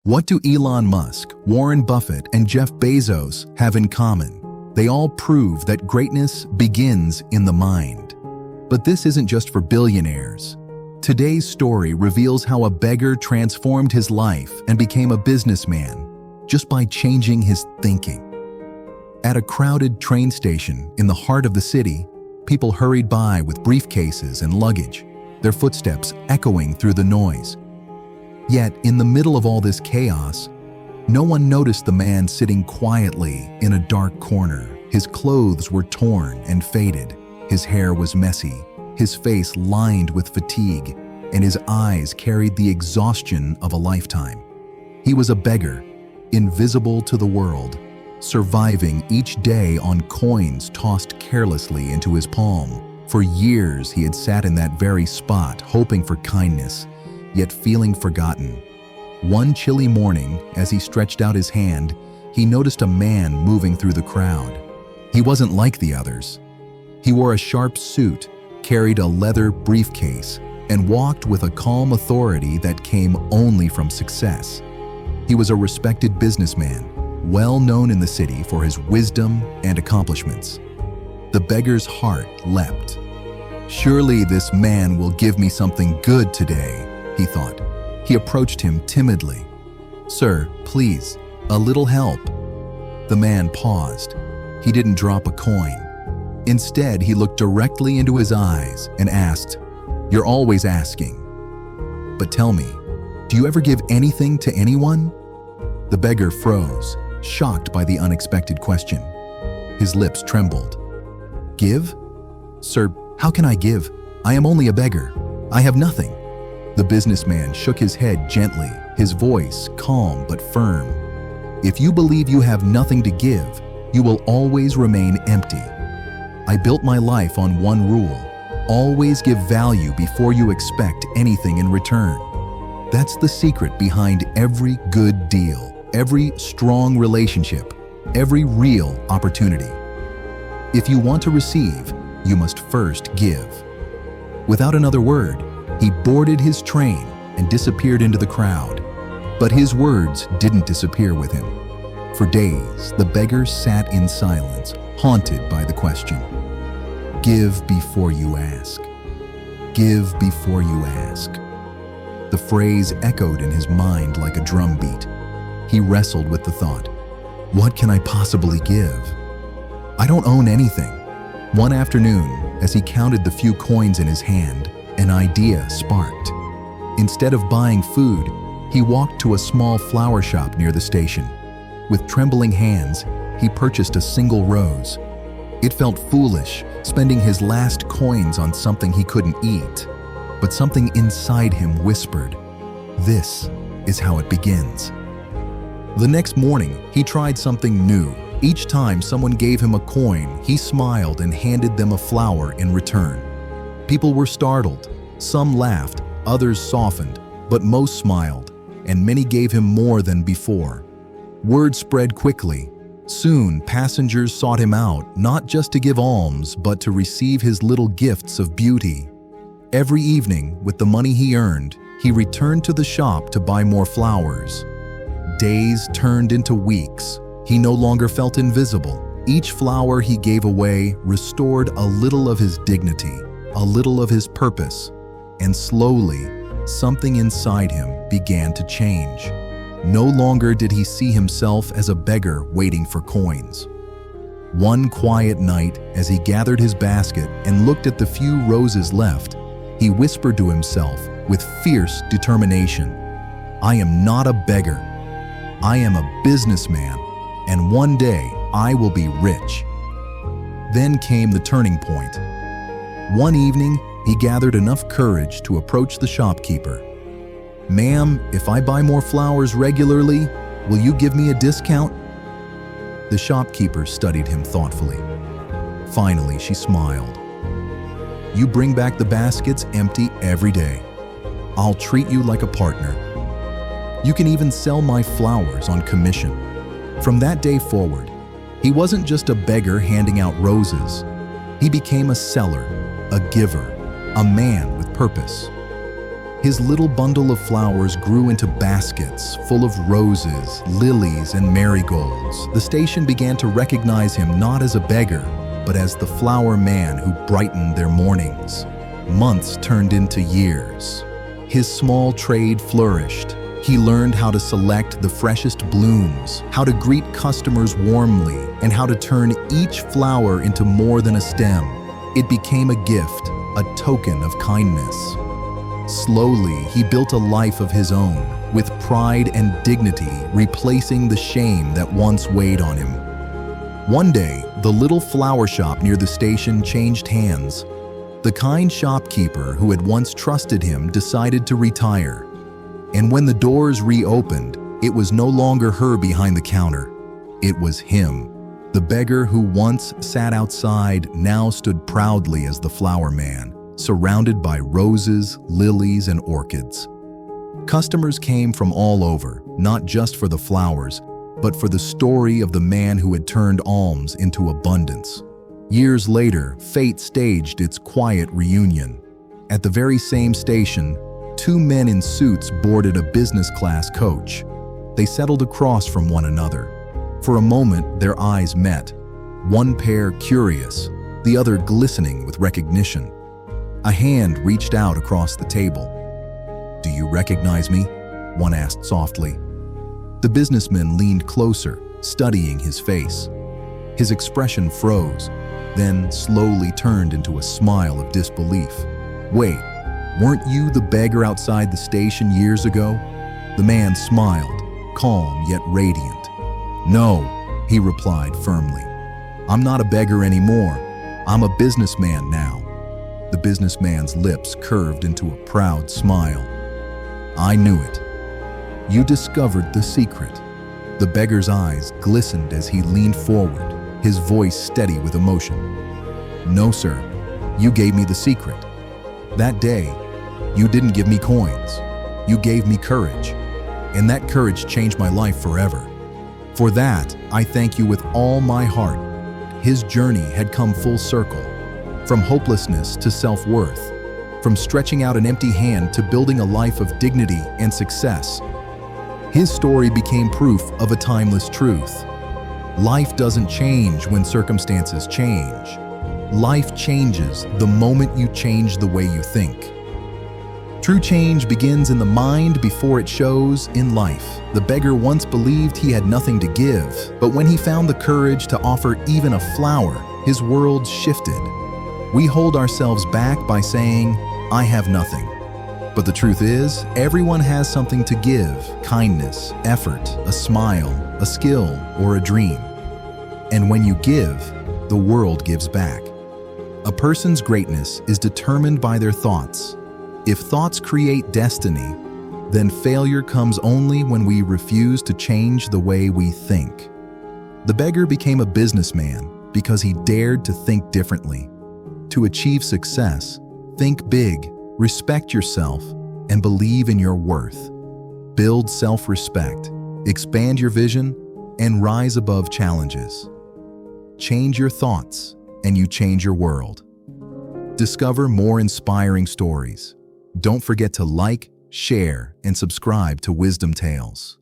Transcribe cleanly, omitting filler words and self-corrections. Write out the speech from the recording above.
What do Elon Musk, Warren Buffett, and Jeff Bezos have in common? They all prove that greatness begins in the mind. But this isn't just for billionaires. Today's story reveals how a beggar transformed his life and became a businessman just by changing his thinking. At a crowded train station in the heart of the city, people hurried by with briefcases and luggage, their footsteps echoing through the noise. Yet, in the middle of all this chaos, no one noticed the man sitting quietly in a dark corner. His clothes were torn and faded, his hair was messy, his face lined with fatigue, and his eyes carried the exhaustion of a lifetime. He was a beggar, invisible to the world, surviving each day on coins tossed carelessly into his palm. For years he had sat in that very spot, hoping for kindness, yet feeling forgotten. One chilly morning, as he stretched out his hand, he noticed a man moving through the crowd. He wasn't like the others. He wore a sharp suit, carried a leather briefcase, and walked with a calm authority that came only from success. He was a respected businessman, well known in the city for his wisdom and accomplishments. The beggar's heart leapt. "Surely this man will give me something good today," he thought. He approached him timidly. "Sir, please, a little help." The man paused. He didn't drop a coin. Instead, he looked directly into his eyes and asked, "You're always asking. But tell me, do you ever give anything to anyone?" The beggar froze, shocked by the unexpected question. His lips trembled. "Give? Sir, how can I give? I am only a beggar. I have nothing." The businessman shook his head gently, his voice calm but firm. "If you believe you have nothing to give, you will always remain empty. I built my life on one rule: always give value before you expect anything in return. That's the secret behind every good deal, every strong relationship, every real opportunity. If you want to receive, you must first give." Without another word, he boarded his train and disappeared into the crowd. But his words didn't disappear with him. For days, the beggar sat in silence, haunted by the question, "Give before you ask. Give before you ask." The phrase echoed in his mind like a drumbeat. He wrestled with the thought, "What can I possibly give? I don't own anything." One afternoon, as he counted the few coins in his hand, an idea sparked. Instead of buying food, he walked to a small flower shop near the station. With trembling hands, he purchased a single rose. It felt foolish, spending his last coins on something he couldn't eat. But something inside him whispered, "This is how it begins." The next morning, he tried something new. Each time someone gave him a coin, he smiled and handed them a flower in return. People were startled. Some laughed, others softened, but most smiled, and many gave him more than before. Word spread quickly. Soon, passengers sought him out, not just to give alms, but to receive his little gifts of beauty. Every evening, with the money he earned, he returned to the shop to buy more flowers. Days turned into weeks. He no longer felt invisible. Each flower he gave away restored a little of his dignity, a little of his purpose, and slowly, something inside him began to change. No longer did he see himself as a beggar waiting for coins. One quiet night, as he gathered his basket and looked at the few roses left, he whispered to himself with fierce determination, "I am not a beggar. I am a businessman, and one day I will be rich." Then came the turning point. One evening, he gathered enough courage to approach the shopkeeper. "Ma'am, if I buy more flowers regularly, will you give me a discount?" The shopkeeper studied him thoughtfully. Finally, she smiled. "You bring back the baskets empty every day. I'll treat you like a partner. You can even sell my flowers on commission." From that day forward, he wasn't just a beggar handing out roses. He became a seller, a giver, a man with purpose. His little bundle of flowers grew into baskets full of roses, lilies, and marigolds. The station began to recognize him not as a beggar, but as the flower man who brightened their mornings. Months turned into years. His small trade flourished. He learned how to select the freshest blooms, how to greet customers warmly, and how to turn each flower into more than a stem. It became a gift, a token of kindness. Slowly, he built a life of his own, with pride and dignity replacing the shame that once weighed on him. One day, the little flower shop near the station changed hands. The kind shopkeeper who had once trusted him decided to retire. And when the doors reopened, it was no longer her behind the counter. It was him. The beggar who once sat outside now stood proudly as the flower man, surrounded by roses, lilies, and orchids. Customers came from all over, not just for the flowers, but for the story of the man who had turned alms into abundance. Years later, fate staged its quiet reunion. At the very same station, two men in suits boarded a business-class coach. They settled across from one another. For a moment, their eyes met, one pair curious, the other glistening with recognition. A hand reached out across the table. "Do you recognize me?" one asked softly. The businessman leaned closer, studying his face. His expression froze, then slowly turned into a smile of disbelief. "Wait, weren't you the beggar outside the station years ago?" The man smiled, calm yet radiant. "No," he replied firmly. "I'm not a beggar anymore. I'm a businessman now." The businessman's lips curved into a proud smile. "I knew it. You discovered the secret." The beggar's eyes glistened as he leaned forward, his voice steady with emotion. "No, sir. You gave me the secret. That day, you didn't give me coins. You gave me courage. And that courage changed my life forever. For that, I thank you with all my heart." His journey had come full circle. From hopelessness to self-worth, from stretching out an empty hand to building a life of dignity and success. His story became proof of a timeless truth. Life doesn't change when circumstances change. Life changes the moment you change the way you think. True change begins in the mind before it shows in life. The beggar once believed he had nothing to give, but when he found the courage to offer even a flower, his world shifted. We hold ourselves back by saying, "I have nothing." But the truth is, everyone has something to give: kindness, effort, a smile, a skill, or a dream. And when you give, the world gives back. A person's greatness is determined by their thoughts. If thoughts create destiny, then failure comes only when we refuse to change the way we think. The beggar became a businessman because he dared to think differently. To achieve success, think big, respect yourself, and believe in your worth. Build self-respect, expand your vision, and rise above challenges. Change your thoughts, and you change your world. Discover more inspiring stories. Don't forget to like, share, and subscribe to Wisdom Tales.